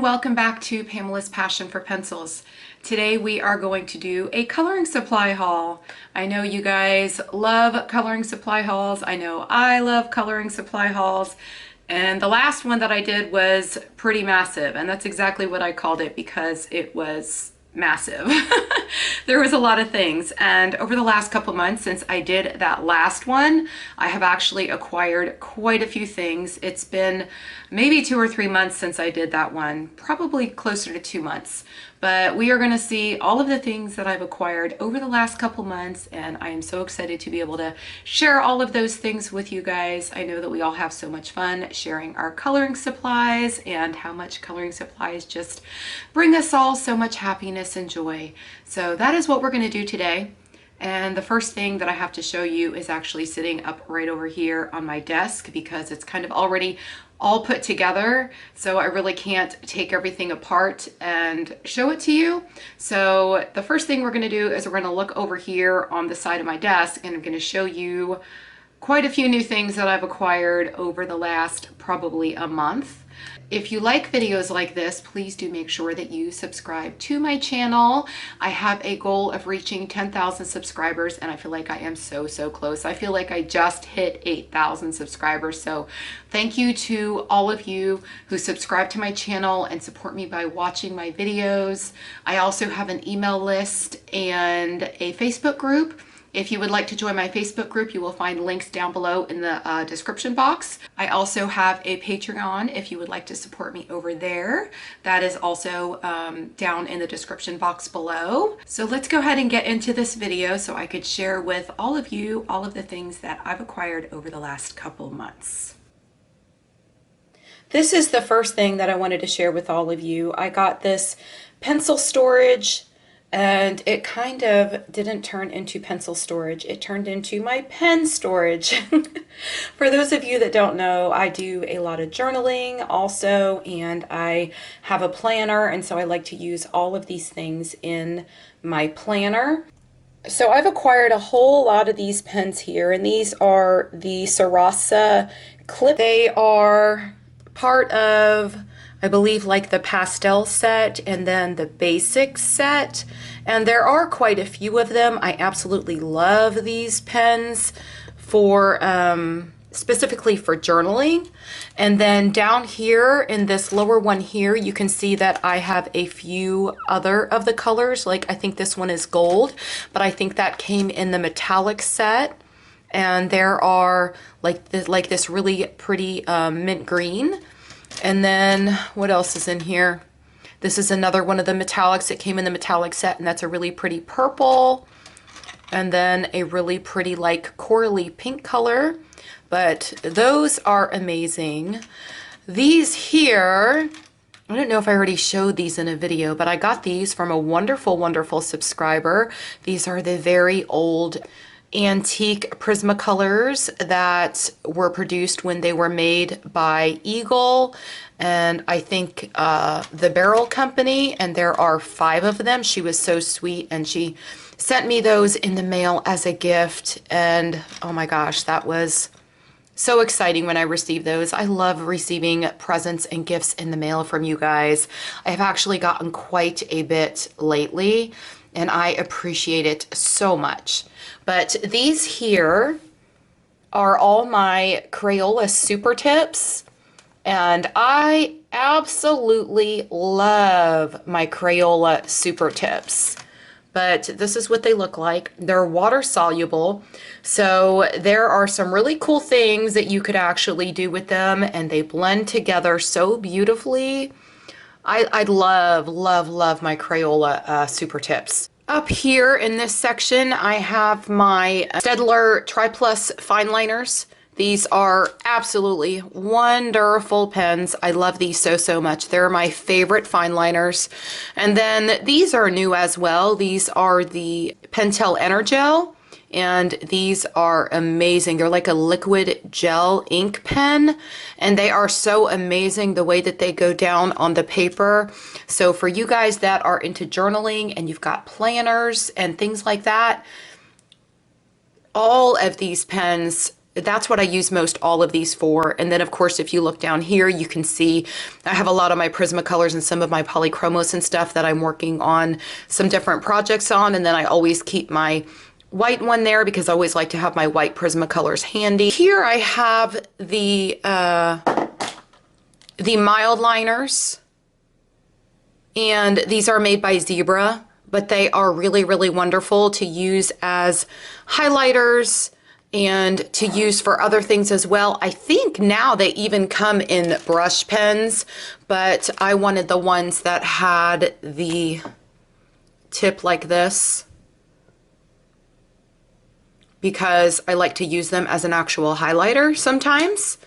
welcome back to Pamela's Passion for Pencils. Today we are going to do a coloring supply haul. I know you guys love coloring supply hauls. I know I love coloring supply hauls. And the last one that I did was pretty massive, and that's exactly what I called it because it was massive. There was a lot of things, and over the last couple months since I did that last one, I have actually acquired quite a few things. It's been maybe 2 or 3 months since I did that one, probably closer to 2 months. But we are going to see all of the things that I've acquired over the last couple months, and I am so excited to be able to share all of those things with you guys. I know that we all have so much fun sharing our coloring supplies and how much coloring supplies just bring us all so much happiness and joy. So that is what we're going to do today. And the first thing that I have to show you is actually sitting up right over here on my desk because it's kind of already all put together, so I really can't take everything apart and show it to you. So the first thing we're going to do is we're going to look over here on the side of my desk, and I'm going to show you quite a few new things that I've acquired over the last probably a month. If you like videos like this, please do make sure that you subscribe to my channel. I have a goal of reaching 10,000 subscribers, and I feel like I am so close. I feel like I just hit 8,000 subscribers. So thank you to all of you who subscribe to my channel and support me by watching my videos. I also have an email list and a Facebook group. If you would like to join my Facebook group, you will find links down below in the description box. I also have a Patreon if you would like to support me over there. That is also down in the description box below. So let's go ahead and get into this video so I could share with all of you all of the things that I've acquired over the last couple months. This is the first thing that I wanted to share with all of you. I got this pencil storage, and it kind of didn't turn into pencil storage. It turned into my pen storage. For those of you that don't know, I do a lot of journaling also, and I have a planner, and so I like to use all of these things in my planner. So I've acquired a whole lot of these pens here, and these are the Sarasa clip. They are part of, I believe, like the pastel set and then the basic set, and there are quite a few of them. I absolutely love these pens for specifically for journaling. And then down here in this lower one here, you can see that I have a few other of the colors. Like I think this one is gold, but I think that came in the metallic set. And there are like this really pretty mint green. And then what else is in here? This is another one of the metallics that came in the metallic set, and that's a really pretty purple. And then a really pretty like corally pink color. But those are amazing. These here, I don't know if I already showed these in a video, but I got these from a wonderful subscriber. These are the very old antique Prismacolors that were produced when they were made by Eagle and I think the Barrel Company, and there are 5 of them. She was so sweet, and she sent me those in the mail as a gift, and oh my gosh, that was so exciting when I received those. I love receiving presents and gifts in the mail from you guys. I have actually gotten quite a bit lately, and I appreciate it so much. But these here are all my Crayola super tips, and I absolutely love my Crayola super tips. But this is what they look like. They're water soluble, so there are some really cool things that you could actually do with them, and they blend together so beautifully. I love my Crayola super tips. Up here in this section, I have my Staedtler Tri-Plus fine liners. These are absolutely wonderful pens. I love these so much. They're my favorite fine liners. And then these are new as well. These are the Pentel Energel, and these are amazing. They're like a liquid gel ink pen, and they are so amazing the way that they go down on the paper. So for you guys that are into journaling and you've got planners and things like that, all of these pens that's what I use most all of these for. And then of course, if you look down here, you can see I have a lot of my Prismacolors and some of my Polychromos and stuff that I'm working on some different projects on. And then I always keep my white one there because I always like to have my white Prismacolors handy. Here I have the mild liners, and these are made by Zebra, but they are really, really wonderful to use as highlighters and to use for other things as well. I think now they even come in brush pens, but I wanted the ones that had the tip like this because I like to use them as an actual highlighter sometimes.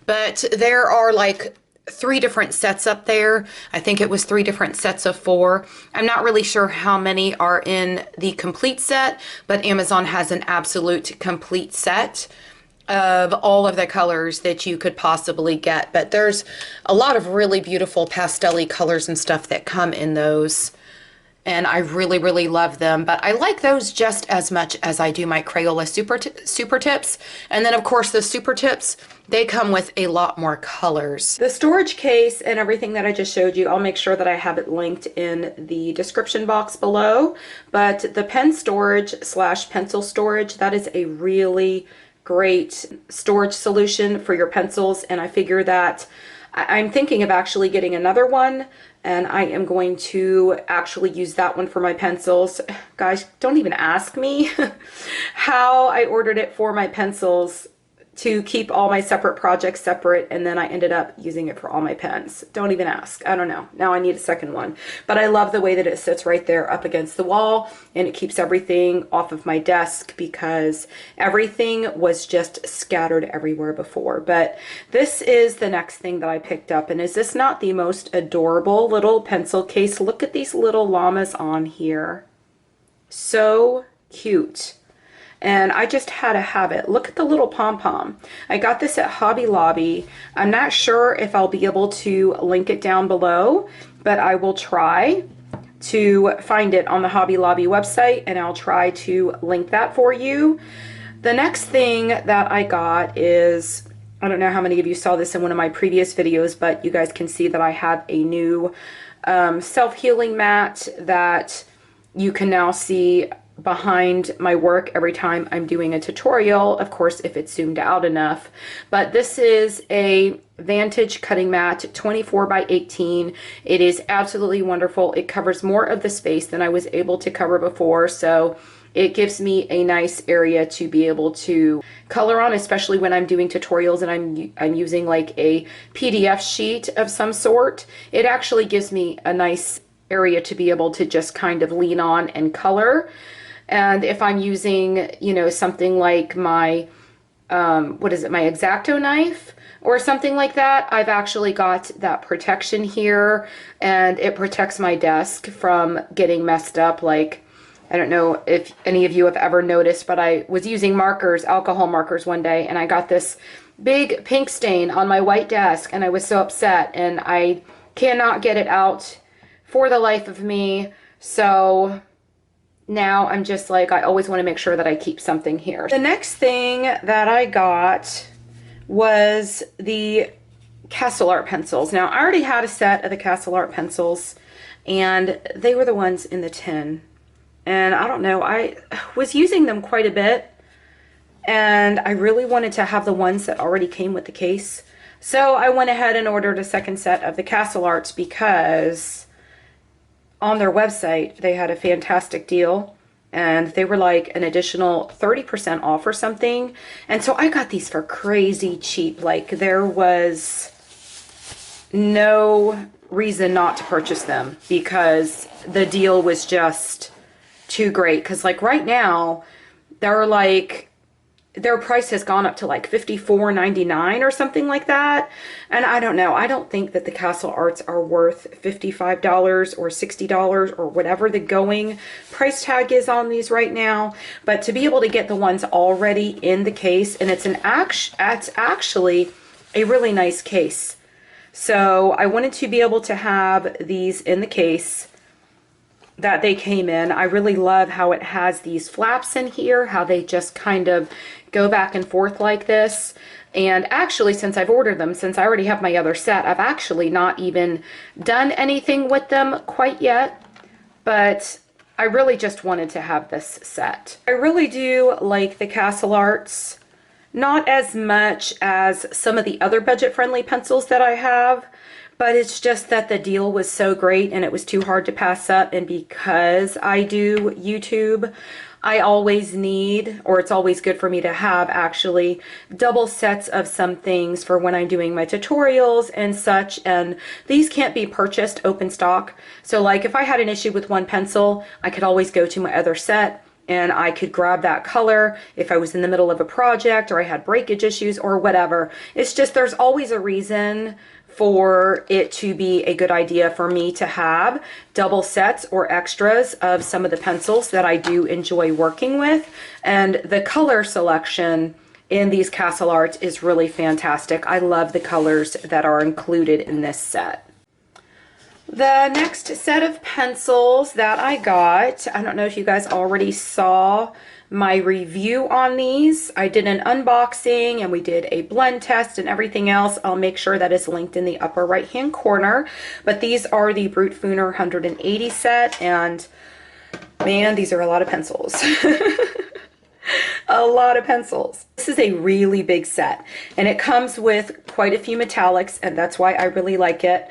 But there are like 3 different sets up there. I think it was 3 different sets of 4. I'm not really sure how many are in the complete set, but Amazon has an absolute complete set of all of the colors that you could possibly get. But there's a lot of really beautiful pastel-y colors and stuff that come in those. And I really, really love them. But I like those just as much as I do my Crayola Super Tips. And then of course the Super Tips, they come with a lot more colors. The storage case and everything that I just showed you, I'll make sure that I have it linked in the description box below. But the pen storage / pencil storage, that is a really great storage solution for your pencils. And I figure that I'm thinking of actually getting another one, and I am going to actually use that one for my pencils. Guys, don't even ask me how I ordered it for my pencils to keep all my separate projects separate, and then I ended up using it for all my pens. Don't even ask. I don't know. Now I need a second one. But I love the way that it sits right there up against the wall, and it keeps everything off of my desk because everything was just scattered everywhere before. But this is the next thing that I picked up, and is this not the most adorable little pencil case? Look at these little llamas on here. So cute. And I just had to have it. Look at the little pom-pom. I got this at Hobby Lobby. I'm not sure if I'll be able to link it down below, but I will try to find it on the Hobby Lobby website, and I'll try to link that for you. The next thing that I got is, I don't know how many of you saw this in one of my previous videos, but you guys can see that I have a new self-healing mat that you can now see behind my work every time I'm doing a tutorial, of course if it's zoomed out enough. But this is a Vantage cutting mat, 24 by 18. It is absolutely wonderful. It covers more of the space than I was able to cover before, so it gives me a nice area to be able to color on, especially when I'm doing tutorials and I'm using like a PDF sheet of some sort. It actually gives me a nice area to be able to just kind of lean on and color. And if I'm using, you know, something like my, what is it, my X-Acto knife or something like that, I've actually got that protection here, and it protects my desk from getting messed up. Like, I don't know if any of you have ever noticed, but I was using markers, alcohol markers one day, and I got this big pink stain on my white desk, and I was so upset, and I cannot get it out for the life of me. So now I'm just like, I always want to make sure that I keep something here. The next thing that I got was the Castle Art pencils. Now I already had a set of the Castle Art pencils, and they were the ones in the tin. And I don't know, I was using them quite a bit, and I really wanted to have the ones that already came with the case. So I went ahead and ordered a second set of the Castle Arts because on their website they had a fantastic deal, and they were like an additional 30% off or something. And so I got these for crazy cheap. Like, there was no reason not to purchase them because the deal was just too great. Because like right now they're like, their price has gone up to like $54.99 or something like that. And I don't know. I don't think that the Castle Arts are worth $55 or $60 or whatever the going price tag is on these right now. But to be able to get the ones already in the case, and it's actually a really nice case. So I wanted to be able to have these in the case. that they came in. I really love how it has these flaps in here, how they just kind of go back and forth like this. And actually, since I've ordered them, since I already have my other set, I've actually not even done anything with them quite yet, but I really just wanted to have this set. I really do like the Castle Arts, not as much as some of the other budget-friendly pencils that I have, but it's just that the deal was so great and it was too hard to pass up. And because I do YouTube, I always need, or it's always good for me to have actually, double sets of some things for when I'm doing my tutorials and such. And these can't be purchased open stock. So like if I had an issue with one pencil, I could always go to my other set and I could grab that color if I was in the middle of a project or I had breakage issues or whatever. It's just there's always a reason for it to be a good idea for me to have double sets or extras of some of the pencils that I do enjoy working with. And the color selection in these Castle Arts is really fantastic. I love the colors that are included in this set. The next set of pencils that I got, I don't know if you guys already saw my review on these. I did an unboxing and we did a blend test and everything else. I'll make sure that is linked in the upper right hand corner. But these are the Brutfuner 180 set, and man, these are a lot of pencils. A lot of pencils. This is a really big set and it comes with quite a few metallics, and that's why I really like it.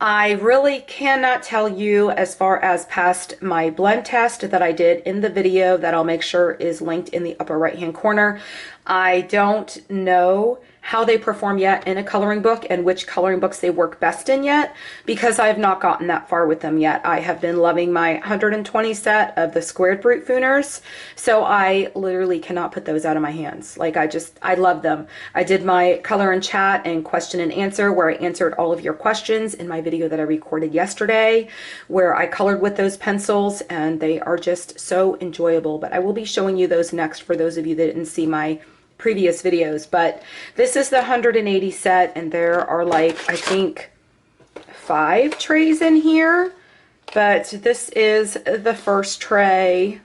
I really cannot tell you as far as past my blend test that I did in the video that I'll make sure is linked in the upper right hand corner. I don't know how they perform yet in a coloring book and which coloring books they work best in yet, because I have not gotten that far with them yet. I have been loving my 120 set of the squared Brutfuners, so I literally cannot put those out of my hands. Like I love them. I did my color and chat and question and answer where I answered all of your questions in my video that I recorded yesterday, where I colored with those pencils, and they are just so enjoyable. But I will be showing you those next for those of you that didn't see my previous videos. But this is the 180 set, and there are like I think 5 trays in here, but this is the first tray,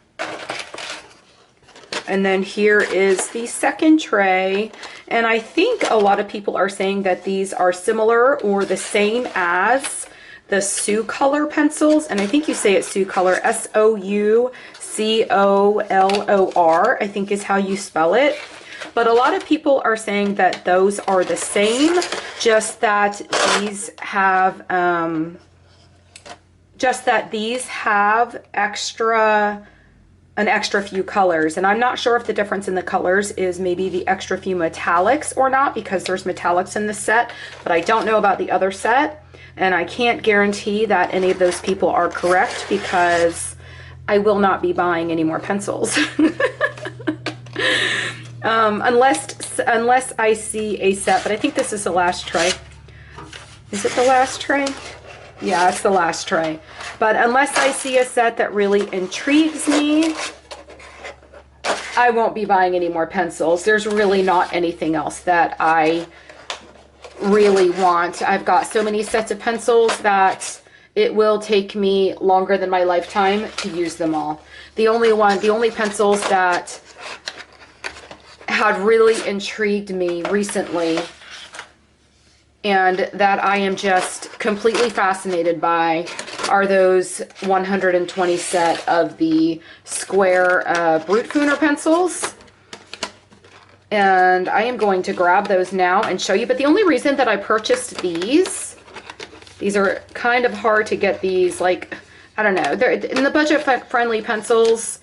and then here is the second tray. And I think a lot of people are saying that these are similar or the same as the Sou Color pencils, and I think you say it's Sou Color, Soucolor, I think is how you spell it. But a lot of people are saying that those are the same, just that these have an extra few colors. And I'm not sure if the difference in the colors is maybe the extra few metallics or not, because there's metallics in this set, but I don't know about the other set. And I can't guarantee that any of those people are correct, because I will not be buying any more pencils. Unless I see a set, but I think this is the last tray. Is it the last tray? Yeah, it's the last tray. But unless I see a set that really intrigues me, I won't be buying any more pencils. There's really not anything else that I really want. I've got so many sets of pencils that it will take me longer than my lifetime to use them all. The only pencils that had really intrigued me recently and that I am just completely fascinated by are those 120 set of the square Brutfuner pencils. And I am going to grab those now and show you. But the only reason that I purchased these are kind of hard to get these, like, I don't know, they're in the budget friendly pencils.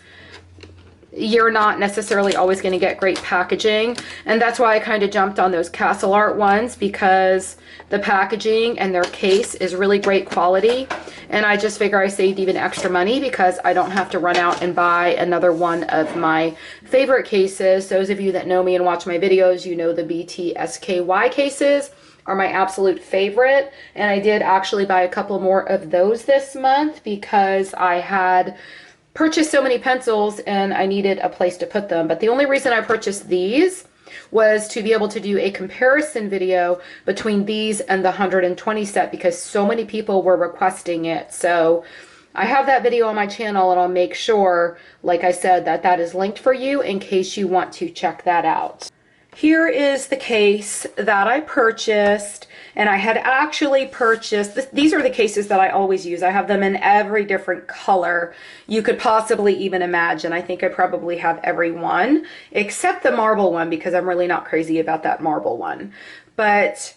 You're not necessarily always going to get great packaging, and that's why I kind of jumped on those Castle Art ones, because the packaging and their case is really great quality, and I just figure I saved even extra money because I don't have to run out and buy another one of my favorite cases. Those of you that know me and watch my videos, you know the BTSKY cases are my absolute favorite, and I did actually buy a couple more of those this month because I had purchased so many pencils and I needed a place to put them. But the only reason I purchased these was to be able to do a comparison video between these and the 120 set, because so many people were requesting it. So I have that video on my channel, and I'll make sure, like I said, that that is linked for you in case you want to check that out. Here is the case that I purchased, and I had actually purchased, these are the cases that I always use. I have them in every different color you could possibly even imagine. I think I probably have every one except the marble one, because I'm really not crazy about that marble one. But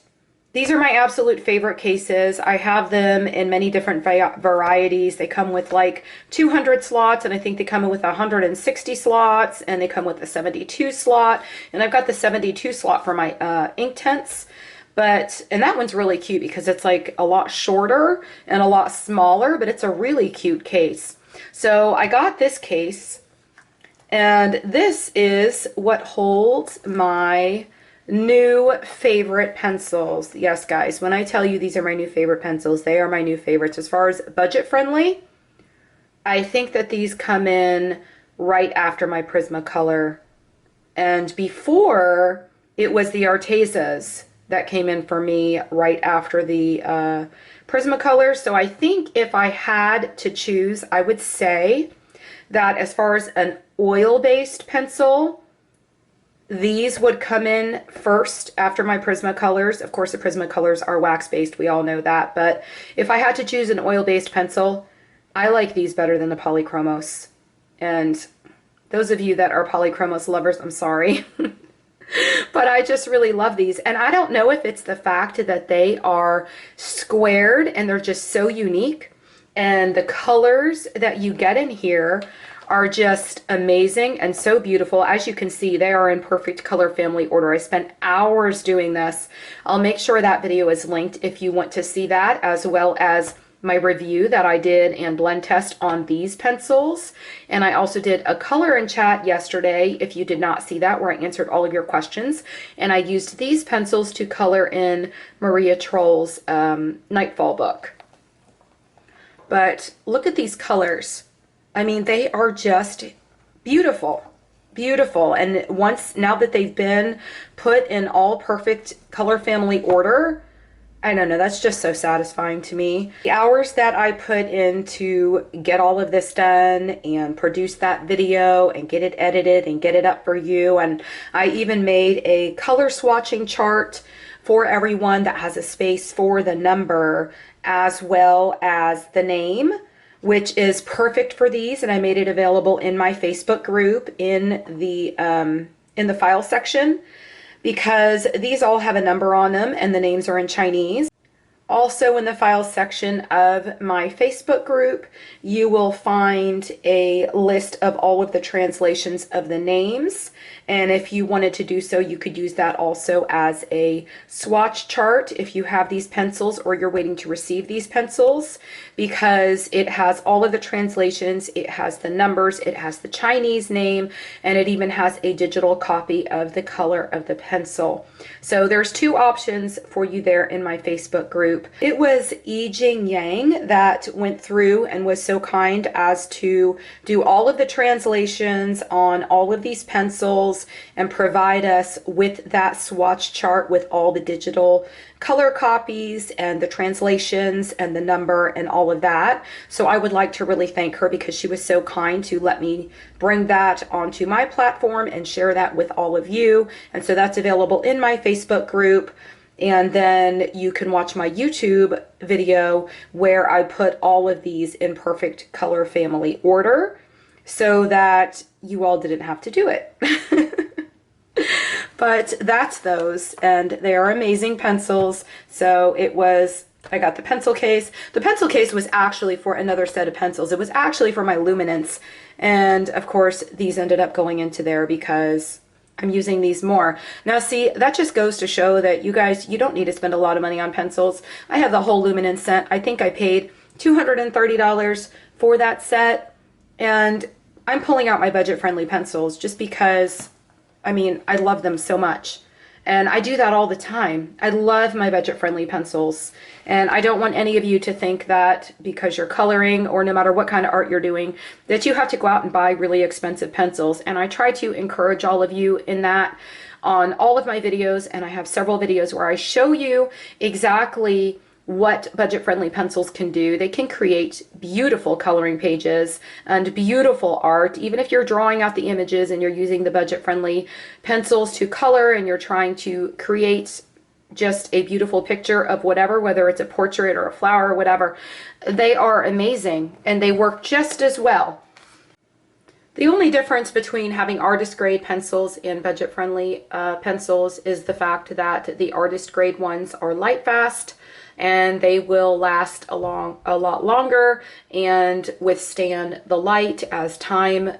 these are my absolute favorite cases. I have them in many different varieties. They come with like 200 slots, and I think they come with 160 slots, and they come with a 72 slot. And I've got the 72 slot for my Inktense. And that one's really cute because it's like a lot shorter and a lot smaller, but it's a really cute case. So I got this case, and this is what holds my new favorite pencils. Yes, guys, when I tell you these are my new favorite pencils, they are my new favorites. As far as budget friendly, I think that these come in right after my Prismacolor. And before, it was the Artezas that came in for me right after the Prismacolor. So I think if I had to choose, I would say that as far as an oil-based pencil, these would come in first after my Prismacolors. Of course, the Prismacolors are wax-based. We all know that. But if I had to choose an oil-based pencil, I like these better than the Polychromos. And those of you that are Polychromos lovers, I'm sorry. But I just really love these. And I don't know if it's the fact that they are squared and they're just so unique. And the colors that you get in here are just amazing and so beautiful. As you can see, they are in perfect color family order. I spent hours doing this. I'll make sure that video is linked if you want to see that, as well as my review that I did and blend test on these pencils. And I also did a color and chat yesterday, if you did not see that, where I answered all of your questions. And I used these pencils to color in Maria Troll's Nightfall book. But look at these colors. I mean, they are just beautiful, beautiful. And now that they've been put in all perfect color family order, I don't know, that's just so satisfying to me. The hours that I put in to get all of this done and produce that video and get it edited and get it up for you. And I even made a color swatching chart for everyone that has a space for the number as well as the name, which is perfect for these. And I made it available in my Facebook group in the file section, because these all have a number on them and the names are in Chinese. Also in the files section of my Facebook group, you will find a list of all of the translations of the names. And if you wanted to do so, you could use that also as a swatch chart if you have these pencils or you're waiting to receive these pencils, because it has all of the translations, it has the numbers, it has the Chinese name, and it even has a digital copy of the color of the pencil. So there's two options for you there in my Facebook group. It was Yi Jing Yang that went through and was so kind as to do all of the translations on all of these pencils and provide us with that swatch chart with all the digital color copies and the translations and the number and all of that. So I would like to really thank her, because she was so kind to let me bring that onto my platform and share that with all of you. And so that's available in my Facebook group. And then you can watch my YouTube video where I put all of these in perfect color family order so that you all didn't have to do it. But that's those, and they are amazing pencils. So I got the pencil case. The pencil case was actually for another set of pencils. It was actually for my Luminance. And of course, these ended up going into there because I'm using these more. Now see, that just goes to show that you guys, you don't need to spend a lot of money on pencils. I have the whole Luminance set. I think I paid $230 for that set. And I'm pulling out my budget-friendly pencils just because, I mean, I love them so much. And I do that all the time. I love my budget-friendly pencils. And I don't want any of you to think that because you're coloring or no matter what kind of art you're doing, that you have to go out and buy really expensive pencils. And I try to encourage all of you in that on all of my videos. And I have several videos where I show you exactly what budget-friendly pencils can do. They can create beautiful coloring pages and beautiful art. Even if you're drawing out the images and you're using the budget-friendly pencils to color and you're trying to create just a beautiful picture of whatever, whether it's a portrait or a flower or whatever, they are amazing and they work just as well. The only difference between having artist grade pencils and budget friendly pencils is the fact that the artist grade ones are light fast and they will last a lot longer and withstand the light as time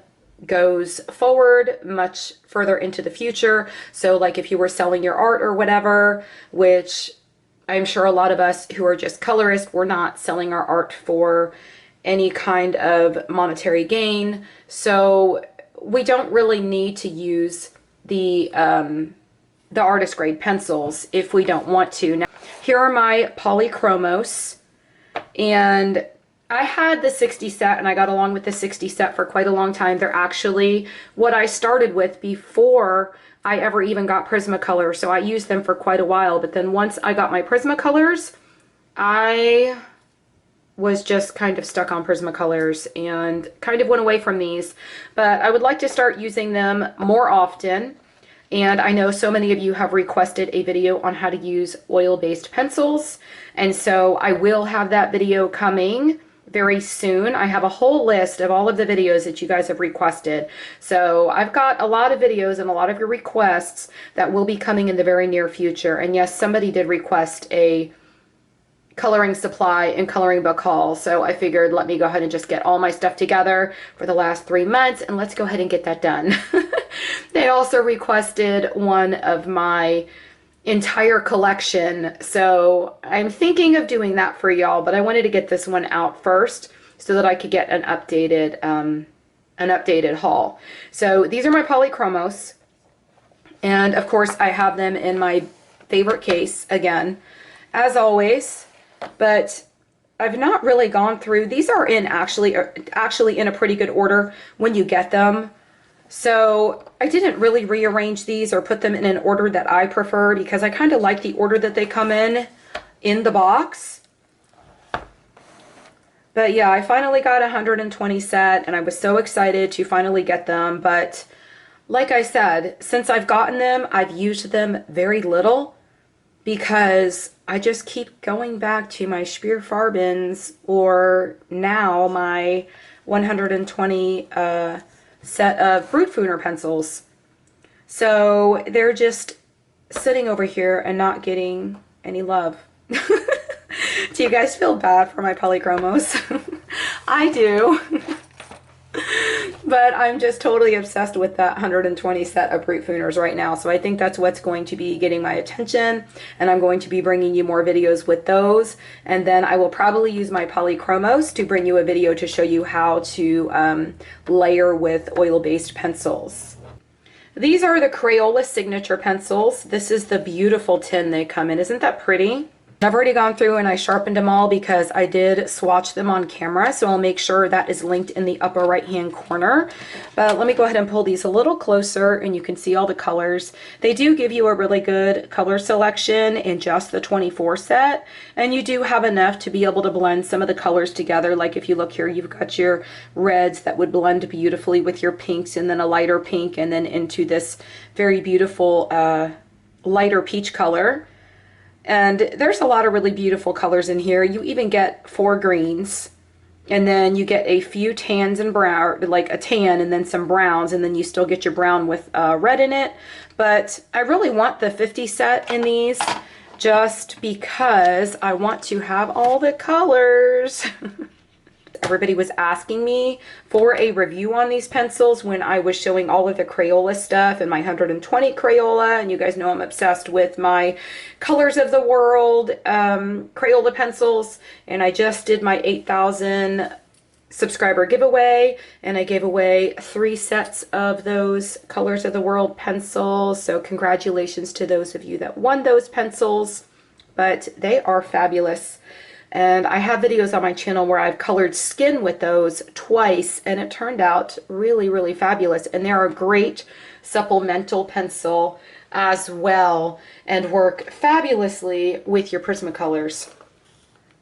goes forward much further into the future. So like if you were selling your art or whatever, which I'm sure a lot of us who are just colorists, we're not selling our art for any kind of monetary gain. So we don't really need to use the artist grade pencils if we don't want to. Now, here are my Polychromos, and I had the 60 set and I got along with the 60 set for quite a long time. They're actually what I started with before I ever even got Prismacolor, so I used them for quite a while. But then once I got my Prismacolors, I was just kind of stuck on Prismacolors and kind of went away from these. But I would like to start using them more often. And I know so many of you have requested a video on how to use oil-based pencils. And so I will have that video coming very soon. I have a whole list of all of the videos that you guys have requested. So I've got a lot of videos and a lot of your requests that will be coming in the very near future. And yes, somebody did request a coloring supply and coloring book haul, so I figured let me go ahead and just get all my stuff together for the last 3 months and let's go ahead and get that done. They also requested one of my entire collection, so I'm thinking of doing that for y'all, but I wanted to get this one out first so that I could get an updated haul. So these are my Polychromos, and of course I have them in my favorite case again, as always. But I've not really gone through. These are in actually in a pretty good order when you get them. So I didn't really rearrange these or put them in an order that I prefer because I kind of like the order that they come in the box. But yeah, I finally got a 120 set and I was so excited to finally get them. But like I said, since I've gotten them, I've used them very little, because I just keep going back to my Spearfarbens or now my 120 set of Brutfuner pencils. So they're just sitting over here and not getting any love. Do you guys feel bad for my Polychromos? I do. But I'm just totally obsessed with that 120 set of Brutfuners right now. So I think that's what's going to be getting my attention. And I'm going to be bringing you more videos with those. And then I will probably use my Polychromos to bring you a video to show you how to layer with oil-based pencils. These are the Crayola signature pencils. This is the beautiful tin they come in. Isn't that pretty? I've already gone through and I sharpened them all because I did swatch them on camera, so I'll make sure that is linked in the upper right hand corner. But let me go ahead and pull these a little closer and you can see all the colors. They do give you a really good color selection in just the 24 set, and you do have enough to be able to blend some of the colors together. Like if you look here, you've got your reds that would blend beautifully with your pinks, and then a lighter pink, and then into this very beautiful lighter peach color. And there's a lot of really beautiful colors in here. You even get 4 greens, and then you get a few tans and brown, like a tan and then some browns, and then you still get your brown with red in it. But I really want the 50 set in these just because I want to have all the colors. Everybody was asking me for a review on these pencils when I was showing all of the Crayola stuff and my 120 Crayola, and you guys know I'm obsessed with my Colors of the World Crayola pencils, and I just did my 8,000 subscriber giveaway, and I gave away 3 sets of those Colors of the World pencils, so congratulations to those of you that won those pencils. But they are fabulous. And I have videos on my channel where I've colored skin with those twice, and it turned out really, really fabulous. And they're a great supplemental pencil as well, and work fabulously with your Prismacolors.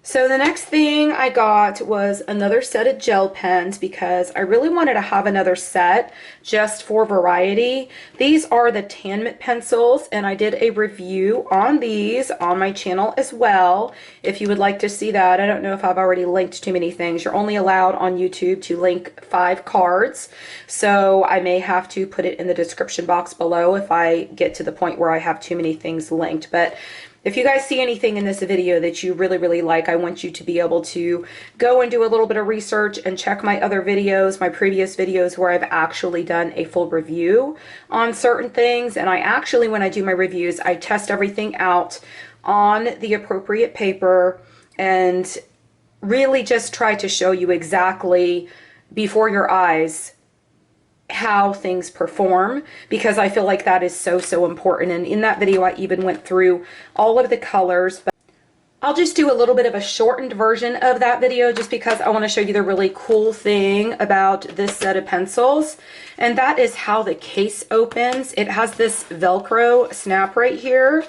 So the next thing I got was another set of gel pens because I really wanted to have another set just for variety. These are the Tanmit pencils, and I did a review on these on my channel as well. If you would like to see that, I don't know if I've already linked too many things. You're only allowed on YouTube to link 5 cards, so I may have to put it in the description box below if I get to the point where I have too many things linked. But if you guys see anything in this video that you really like, I want you to be able to go and do a little bit of research and check my other videos, my previous videos where I've actually done a full review on certain things. And I actually, when I do my reviews, I test everything out on the appropriate paper and really just try to show you exactly before your eyes how things perform, because I feel like that is so important. And in that video I even went through all of the colors, but I'll just do a little bit of a shortened version of that video just because I want to show you the really cool thing about this set of pencils, and that is how the case opens. It has this Velcro snap right here,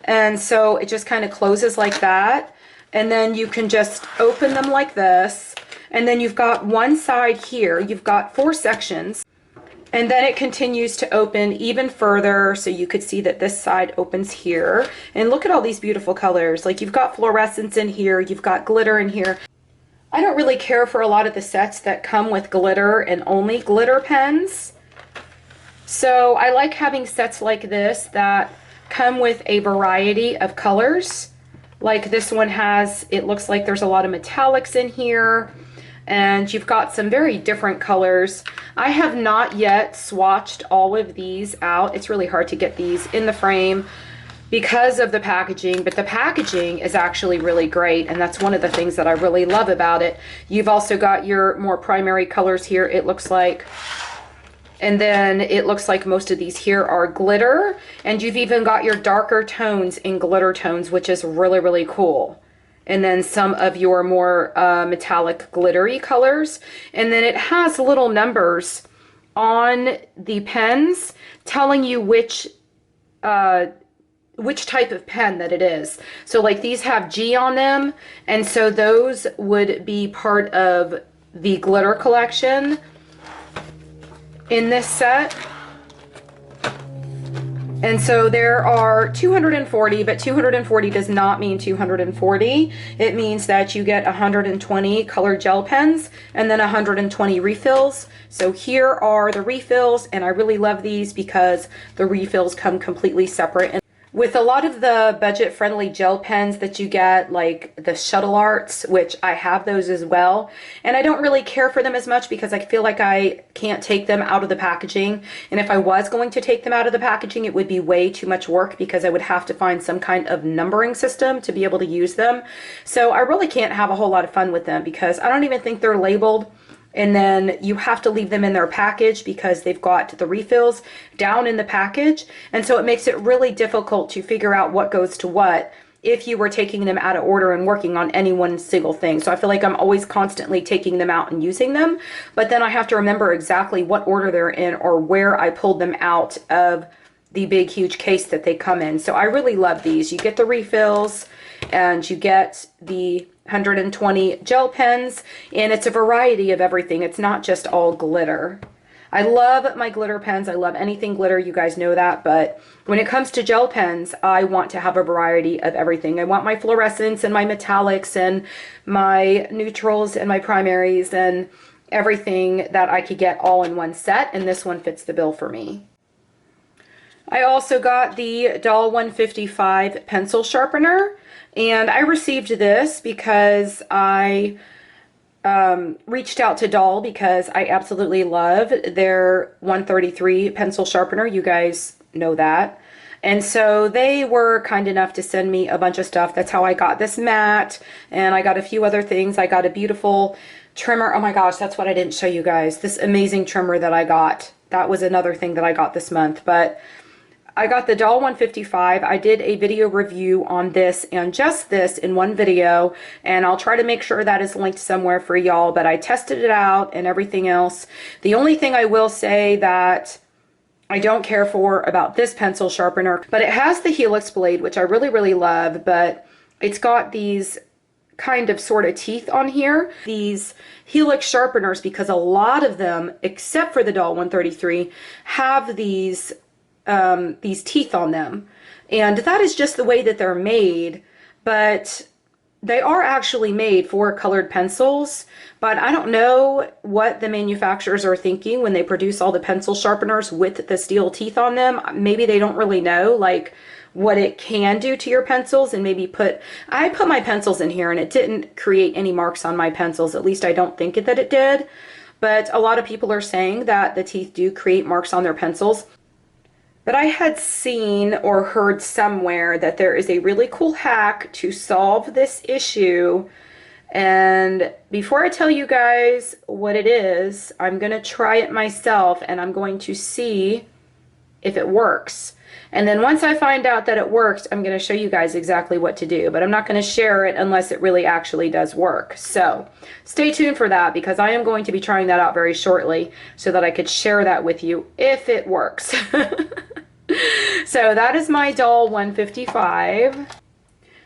and so it just kind of closes like that, and then you can just open them like this, and then you've got one side here, you've got 4 sections. And then it continues to open even further, so you could see that this side opens here. And look at all these beautiful colors. Like, you've got fluorescence in here, you've got glitter in here. I don't really care for a lot of the sets that come with glitter and only glitter pens. So I like having sets like this that come with a variety of colors. Like this one has, it looks like there's a lot of metallics in here. And you've got some very different colors. I have not yet swatched all of these out. It's really hard to get these in the frame because of the packaging, but the packaging is actually really great, and that's one of the things that I really love about it. You've also got your more primary colors here, it looks like, and then it looks like most of these here are glitter, and you've even got your darker tones in glitter tones, which is really cool. And then some of your more metallic glittery colors. And then it has little numbers on the pens telling you which type of pen that it is. So like these have G on them, and so those would be part of the glitter collection in this set. And so there are 240, but 240 does not mean 240. It means that you get 120 colored gel pens and then 120 refills. So here are the refills, and I really love these because the refills come completely separate. And with a lot of the budget-friendly gel pens that you get, like the Shuttle Arts, which I have those as well, and I don't really care for them as much because I feel like I can't take them out of the packaging, and if I was going to take them out of the packaging, it would be way too much work because I would have to find some kind of numbering system to be able to use them. So I really can't have a whole lot of fun with them because I don't even think they're labeled. And then you have to leave them in their package because they've got the refills down in the package. And so it makes it really difficult to figure out what goes to what if you were taking them out of order and working on any one single thing. So I feel like I'm always constantly taking them out and using them. But then I have to remember exactly what order they're in or where I pulled them out of the big, huge case that they come in. So I really love these. You get the refills and you get the 120 gel pens, and it's a variety of everything. It's not just all glitter. I love my glitter pens. I love anything glitter, you guys know that, but when it comes to gel pens, I want to have a variety of everything. I want my fluorescents and my metallics and my neutrals and my primaries and everything that I could get all in one set, and this one fits the bill for me. I also got the Doll 155 pencil sharpener, and I received this because I reached out to Doll because I absolutely love their 133 pencil sharpener. You guys know that. And so they were kind enough to send me a bunch of stuff. That's how I got this mat, and I got a few other things. I got a beautiful trimmer. Oh my gosh, that's what I didn't show you guys. This amazing trimmer that I got. That was another thing that I got this month. But I got the Doll 155. I did a video review on this and just this in one video, and I'll try to make sure that is linked somewhere for y'all, but I tested it out and everything else. The only thing I will say that I don't care for about this pencil sharpener, but it has the helix blade, which I really love, but it's got these kind of sort of teeth on here. These helix sharpeners, because a lot of them, except for the Doll 133, have these teeth on them. And that is just the way that they're made, but they are actually made for colored pencils. But I don't know what the manufacturers are thinking when they produce all the pencil sharpeners with the steel teeth on them. Maybe they don't really know like what it can do to your pencils, and maybe I put my pencils in here and it didn't create any marks on my pencils. At least I don't think that it did. But a lot of people are saying that the teeth do create marks on their pencils. But I had seen or heard somewhere that there is a really cool hack to solve this issue. And before I tell you guys what it is, I'm going to try it myself and I'm going to see if it works. And then once I find out that it works, I'm going to show you guys exactly what to do. But I'm not going to share it unless it really actually does work. So stay tuned for that, because I am going to be trying that out very shortly so that I could share that with you if it works. So that is my Doll 155.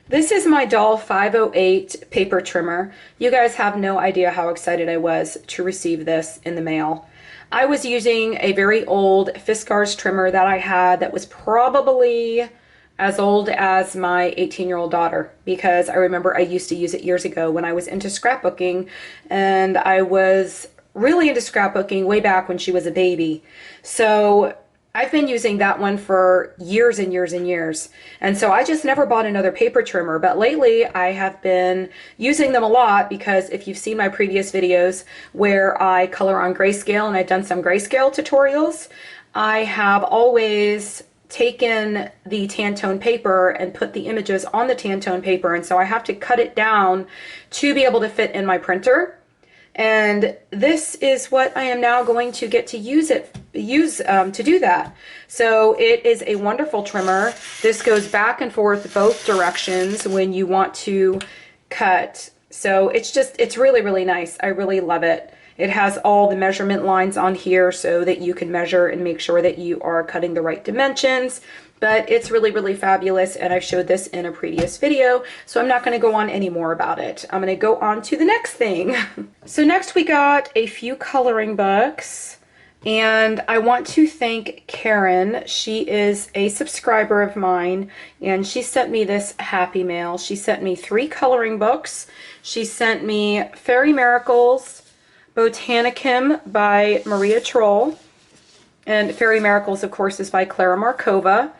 This is my Doll 508 paper trimmer. You guys have no idea how excited I was to receive this in the mail. I was using a very old Fiskars trimmer that I had that was probably as old as my 18-year-old daughter, because I remember I used to use it years ago when I was into scrapbooking, and I was really into scrapbooking way back when she was a baby. So I've been using that one for years and years and years. And so I just never bought another paper trimmer. But lately I have been using them a lot, because if you've seen my previous videos where I color on grayscale, and I've done some grayscale tutorials, I have always taken the Tantone paper and put the images on the Tantone paper. And so I have to cut it down to be able to fit in my printer. And this is what I am now going to get to use to do that. So it is a wonderful trimmer. This goes back and forth both directions when you want to cut. So it's really, really nice. I really love it. It has all the measurement lines on here so that you can measure and make sure that you are cutting the right dimensions. But it's really, really fabulous, and I've showed this in a previous video, so I'm not going to go on any more about it. I'm going to go on to the next thing. So next we got a few coloring books, and I want to thank Karen. She is a subscriber of mine, and she sent me this happy mail. She sent me 3 coloring books. She sent me Fairy Miracles, Botanicum by Maria Troll, and Fairy Miracles, of course, is by Clara Markova,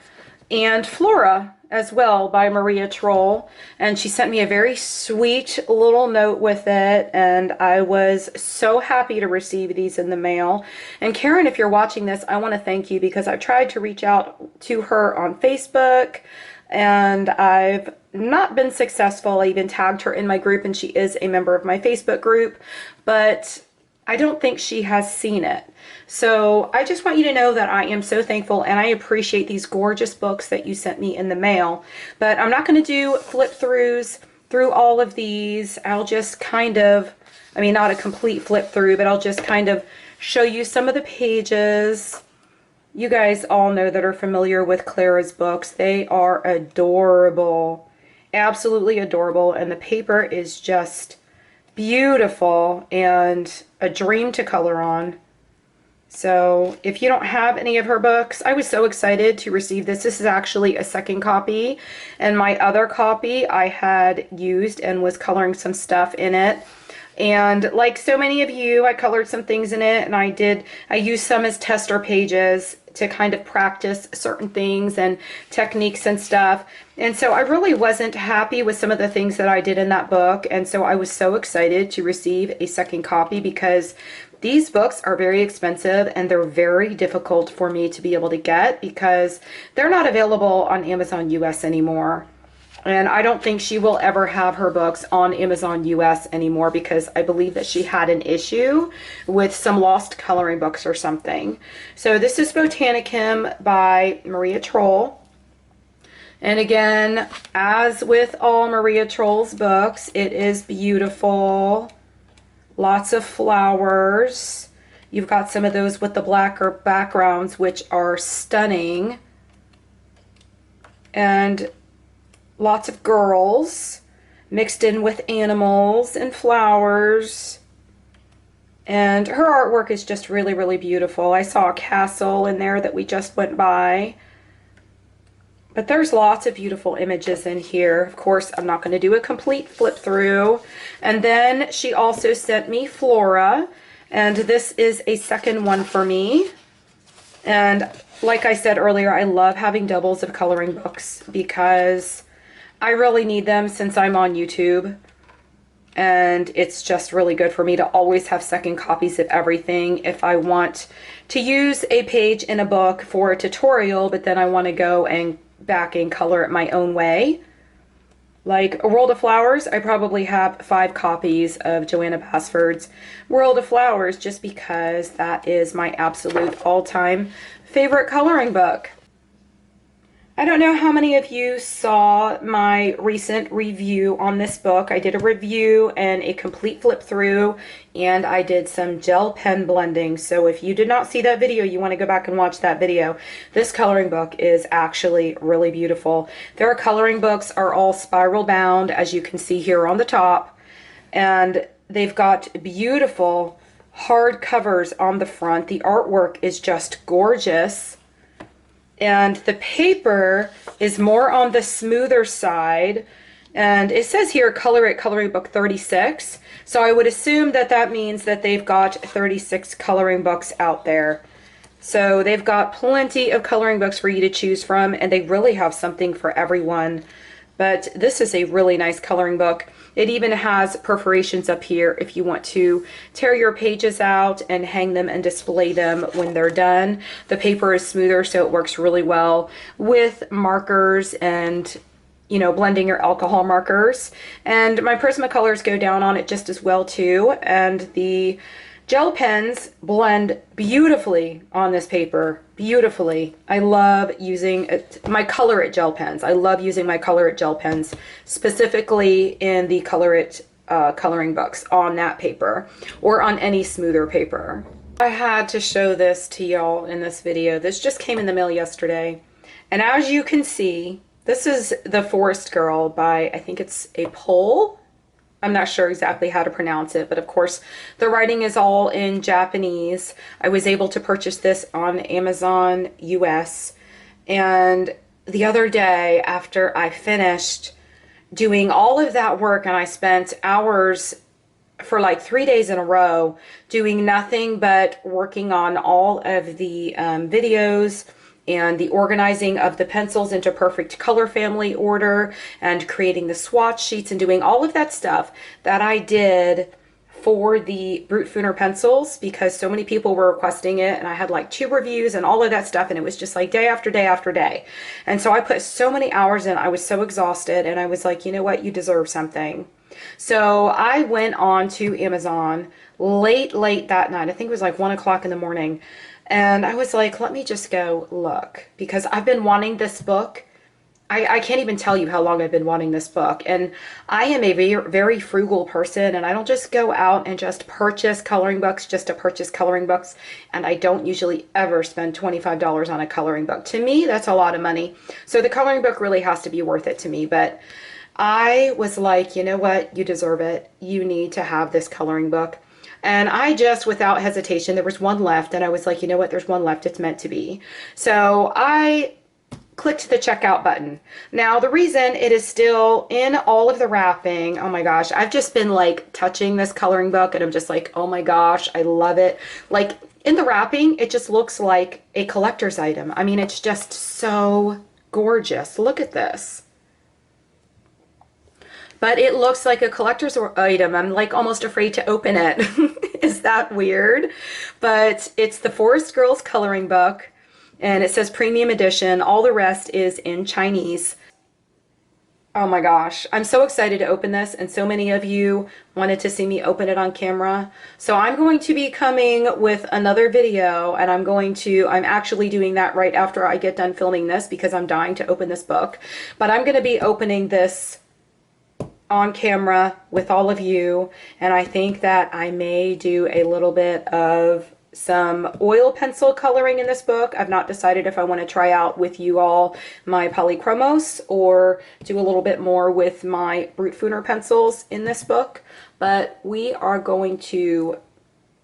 and Flora as well by Maria Troll. And she sent me a very sweet little note with it, and I was so happy to receive these in the mail. And Karen, if you're watching this, I want to thank you, because I've tried to reach out to her on Facebook and I've not been successful. I even tagged her in my group, and she is a member of my Facebook group, but I don't think she has seen it. So I just want you to know that I am so thankful, and I appreciate these gorgeous books that you sent me in the mail. But I'm not going to do flip throughs through all of these. I'll just kind of, I mean, not a complete flip through, but I'll just kind of show you some of the pages. You guys all know that are familiar with Clara's books. They are adorable, absolutely adorable, and the paper is just beautiful and a dream to color on. So if you don't have any of her books, I was so excited to receive this. This is actually a second copy, and my other copy I had used and was coloring some stuff in it. And like so many of you, I colored some things in it, and I used some as tester pages to kind of practice certain things and techniques and stuff. And so I really wasn't happy with some of the things that I did in that book, and so I was so excited to receive a second copy, because these books are very expensive and they're very difficult for me to be able to get, because they're not available on Amazon US anymore. And I don't think she will ever have her books on Amazon US anymore, because I believe that she had an issue with some lost coloring books or something. So this is Botanicum by Maria Troll. And again, as with all Maria Troll's books, it is beautiful. Lots of flowers. You've got some of those with the blacker backgrounds, which are stunning. And lots of girls. mixed in with animals and flowers. And her artwork is just really, really beautiful. I saw a castle in there that we just went by. But there's lots of beautiful images in here. Of course, I'm not going to do a complete flip through. And then she also sent me Flora. And this is a second one for me. And like I said earlier, I love having doubles of coloring books because I really need them since I'm on YouTube. And it's just really good for me to always have second copies of everything if I want to use a page in a book for a tutorial, but then I want to go and back and color it my own way. Like A World of Flowers, I probably have 5 copies of Joanna Basford's World of Flowers just because that is my absolute all-time favorite coloring book. I don't know how many of you saw my recent review on this book. I did a review and a complete flip through, and I did some gel pen blending. So if you did not see that video, you want to go back and watch that video. This coloring book is actually really beautiful. Their coloring books are all spiral bound, as you can see here on the top, and they've got beautiful hard covers on the front. The artwork is just gorgeous. And the paper is more on the smoother side. And it says here, Color It Coloring Book 36. So I would assume that that means that they've got 36 coloring books out there. So they've got plenty of coloring books for you to choose from, and they really have something for everyone. But this is a really nice coloring book. It even has perforations up here if you want to tear your pages out and hang them and display them when they're done. The paper is smoother, so it works really well with markers and, you know, blending your alcohol markers. And my Prismacolors go down on it just as well too. And the gel pens blend beautifully on this paper. Beautifully. I love using my Color It gel pens. I love using my Color It gel pens, specifically in the Color It coloring books on that paper or on any smoother paper. I had to show this to y'all in this video. This just came in the mail yesterday. And as you can see, this is The Forest Girl by, I think it's a Pole. I'm not sure exactly how to pronounce it, but of course the writing is all in Japanese. I was able to purchase this on Amazon US, and the other day after I finished doing all of that work, and I spent hours for like 3 days in a row doing nothing but working on all of the videos and the organizing of the pencils into perfect color family order and creating the swatch sheets and doing all of that stuff that I did for the Brutfuner pencils because so many people were requesting it, and I had like 2 reviews and all of that stuff, and it was just like day after day after day. And so I put so many hours in, I was so exhausted, and I was like, you know what, you deserve something. So I went on to Amazon late that night. I think it was like 1 o'clock in the morning. And I was like, let me just go look, because I've been wanting this book. I can't even tell you how long I've been wanting this book. And I am a very, very frugal person, and I don't just go out and just purchase coloring books just to purchase coloring books. And I don't usually ever spend $25 on a coloring book. To me, that's a lot of money. So the coloring book really has to be worth it to me. But I was like, you know what? You deserve it. You need to have this coloring book. And I just, without hesitation, there was one left, and I was like, you know what, there's one left, it's meant to be. So I clicked the checkout button. Now, the reason it is still in all of the wrapping, oh my gosh, I've just been like touching this coloring book, and I'm just like, oh my gosh, I love it. Like, in the wrapping, it just looks like a collector's item. I mean, it's just so gorgeous. Look at this. But it looks like a collector's item. I'm like almost afraid to open it. Is that weird? But it's the Forest Girls coloring book, and it says premium edition. All the rest is in Chinese. Oh my gosh, I'm so excited to open this, and so many of you wanted to see me open it on camera. So I'm going to be coming with another video, and I'm actually doing that right after I get done filming this because I'm dying to open this book. But I'm going to be opening this on camera with all of you, and I think that I may do a little bit of some oil pencil coloring in this book. I've not decided if I want to try out with you all my Polychromos or do a little bit more with my Brutfuner pencils in this book, but we are going to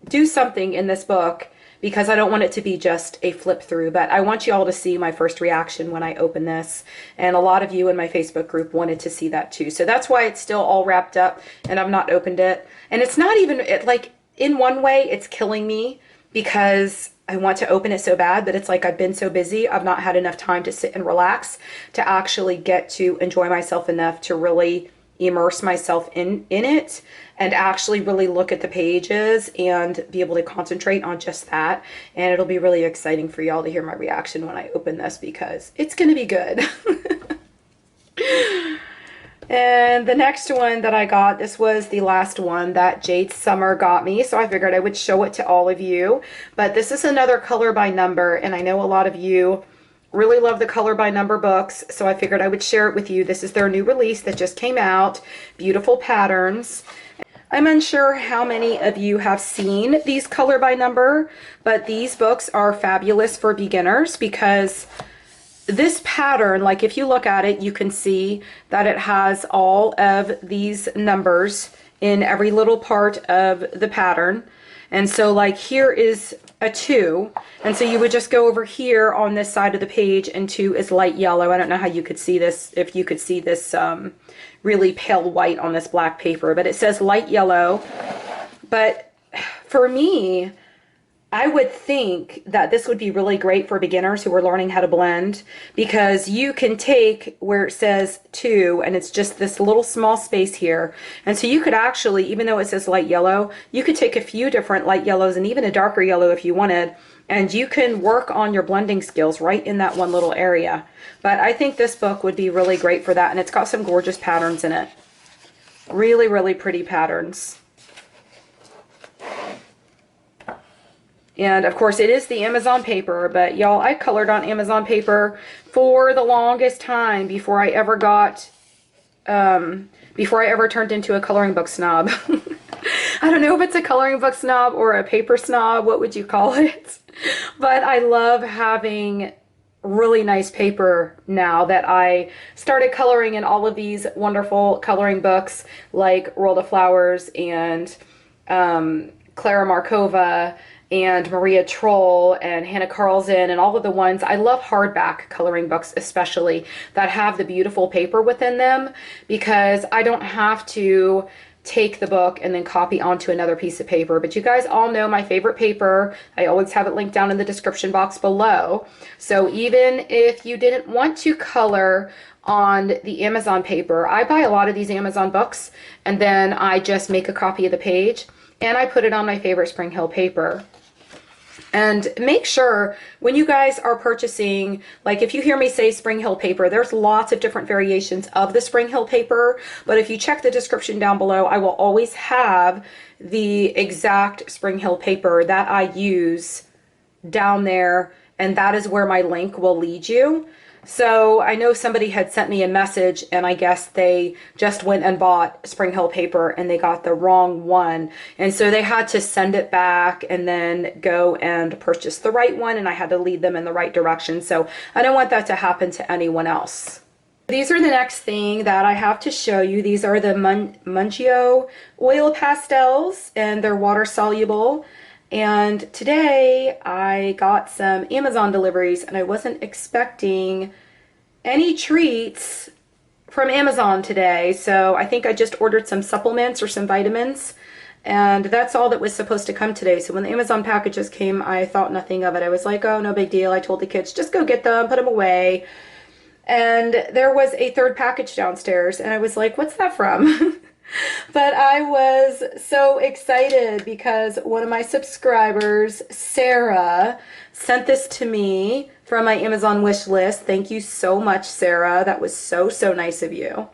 do something in this book because I don't want it to be just a flip through, but I want you all to see my first reaction when I open this, and a lot of you in my Facebook group wanted to see that too. So that's why it's still all wrapped up and I've not opened it. And it's not even, like, in one way it's killing me because I want to open it so bad, but it's like I've been so busy, I've not had enough time to sit and relax to actually get to enjoy myself enough to really immerse myself in it and actually really look at the pages and be able to concentrate on just that. And it'll be really exciting for y'all to hear my reaction when I open this because it's gonna be good. And the next one that I got, this was the last one that Jade Summer got me, so I figured I would show it to all of you. But this is another color by number, and I know a lot of you really love the color by number books, so I figured I would share it with you. This is their new release that just came out. Beautiful patterns. I'm unsure how many of you have seen these color by number, but these books are fabulous for beginners because this pattern, like if you look at it, you can see that it has all of these numbers in every little part of the pattern. And so like here is a 2, and so you would just go over here on this side of the page, and 2 is light yellow. I don't know how you could see this, if you could see this really pale white on this black paper, but it says light yellow. But for me, I would think that this would be really great for beginners who are learning how to blend, because you can take where it says 2 and it's just this little small space here, and so you could actually, even though it says light yellow, you could take a few different light yellows and even a darker yellow if you wanted, and you can work on your blending skills right in that one little area. But I think this book would be really great for that, and it's got some gorgeous patterns in it. Really, really pretty patterns. And of course it is the Amazon paper, but y'all, I colored on Amazon paper for the longest time before I ever got, before I ever turned into a coloring book snob. I don't know if it's a coloring book snob or a paper snob, what would you call it? But I love having really nice paper now that I started coloring in all of these wonderful coloring books like World of Flowers and Clara Markova and Maria Troll and Hannah Carlson and all of the ones. I love hardback coloring books especially that have the beautiful paper within them, because I don't have to take the book and then copy onto another piece of paper. But you guys all know my favorite paper. I always have it linked down in the description box below. So even if you didn't want to color on the Amazon paper, I buy a lot of these Amazon books and then I just make a copy of the page and I put it on my favorite Spring Hill paper. And make sure when you guys are purchasing, like if you hear me say Spring Hill paper, there's lots of different variations of the Spring Hill paper, but if you check the description down below, I will always have the exact Spring Hill paper that I use down there, and that is where my link will lead you. So I know somebody had sent me a message and I guess they just went and bought Spring Hill paper and they got the wrong one. And so they had to send it back and then go and purchase the right one, and I had to lead them in the right direction. So I don't want that to happen to anyone else. These are the next thing that I have to show you. These are the Mungio oil pastels, and they're water soluble. And today I got some Amazon deliveries and I wasn't expecting any treats from Amazon today. So I think I just ordered some supplements or some vitamins, and that's all that was supposed to come today. So when the Amazon packages came, I thought nothing of it. I was like, oh, no big deal. I told the kids, just go get them, put them away. And there was a third package downstairs and I was like, what's that from? But I was so excited because one of my subscribers, Sarah, sent this to me from my Amazon wish list. Thank you so much, Sarah. That was so, so nice of you.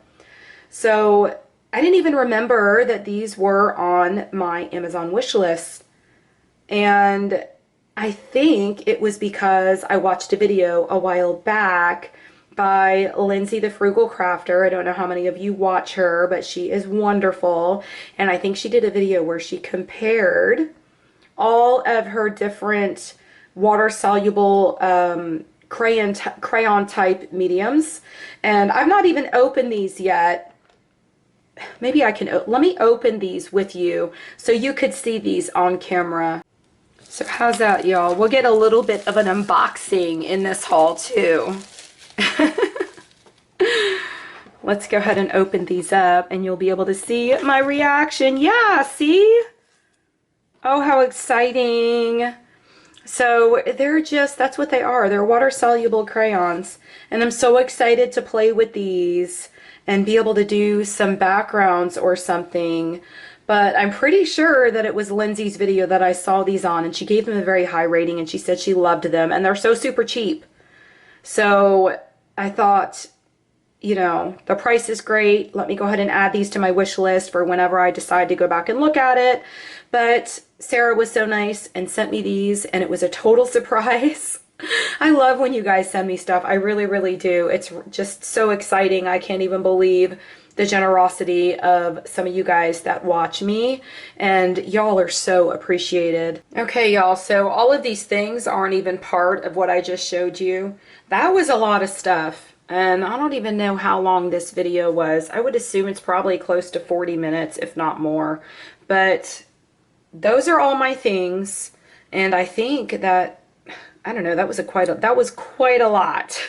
So I didn't even remember that these were on my Amazon wish list. And I think it was because I watched a video a while back by Lindsay the Frugal Crafter. I don't know how many of you watch her, but she is wonderful. And I think she did a video where she compared all of her different water-soluble crayon type mediums. And I've not even opened these yet. Maybe I can, let me open these with you so you could see these on camera. So how's that, y'all? We'll get a little bit of an unboxing in this haul too. Let's go ahead and open these up and you'll be able to see my reaction. Yeah, see? Oh, how exciting. So they're just, that's what they are. They're water-soluble crayons. And I'm so excited to play with these and be able to do some backgrounds or something. But I'm pretty sure that it was Lindsay's video that I saw these on, and she gave them a very high rating, and she said she loved them, and they're so super cheap. So I thought, you know, the price is great. Let me go ahead and add these to my wish list for whenever I decide to go back and look at it. But Sarah was so nice and sent me these, and it was a total surprise. I love when you guys send me stuff. I really, really do. It's just so exciting. I can't even believe the generosity of some of you guys that watch me, and y'all are so appreciated. Okay, y'all, so all of these things aren't even part of what I just showed you. That was a lot of stuff. And I don't even know how long this video was. I would assume it's probably close to 40 minutes, if not more. But those are all my things. And I think that, I don't know, that was quite a lot.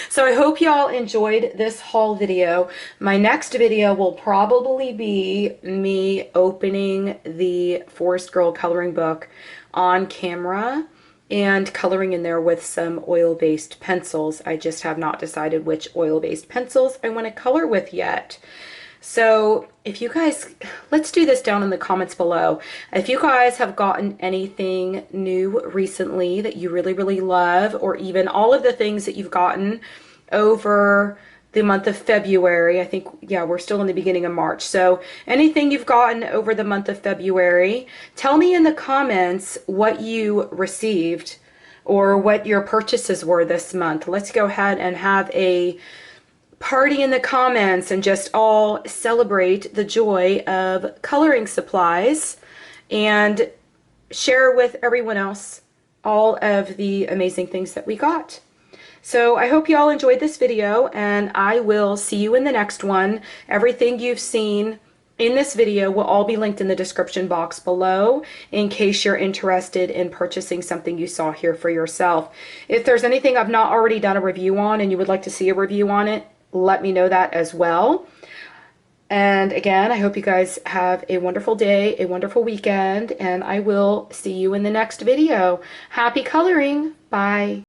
So I hope y'all enjoyed this haul video. My next video will probably be me opening the Forest Girl coloring book on camera and coloring in there with some oil-based pencils. I just have not decided which oil-based pencils I want to color with yet. So if you guys, let's do this down in the comments below. If you guys have gotten anything new recently that you really, really love, or even all of the things that you've gotten over the month of February. I think, yeah, we're still in the beginning of March. So anything you've gotten over the month of February, tell me in the comments what you received or what your purchases were this month. Let's go ahead and have a party in the comments and just all celebrate the joy of coloring supplies and share with everyone else all of the amazing things that we got. So I hope you all enjoyed this video, and I will see you in the next one. Everything you've seen in this video will all be linked in the description box below in case you're interested in purchasing something you saw here for yourself. If there's anything I've not already done a review on and you would like to see a review on it, let me know that as well. And again, I hope you guys have a wonderful day, a wonderful weekend, and I will see you in the next video. Happy coloring. Bye.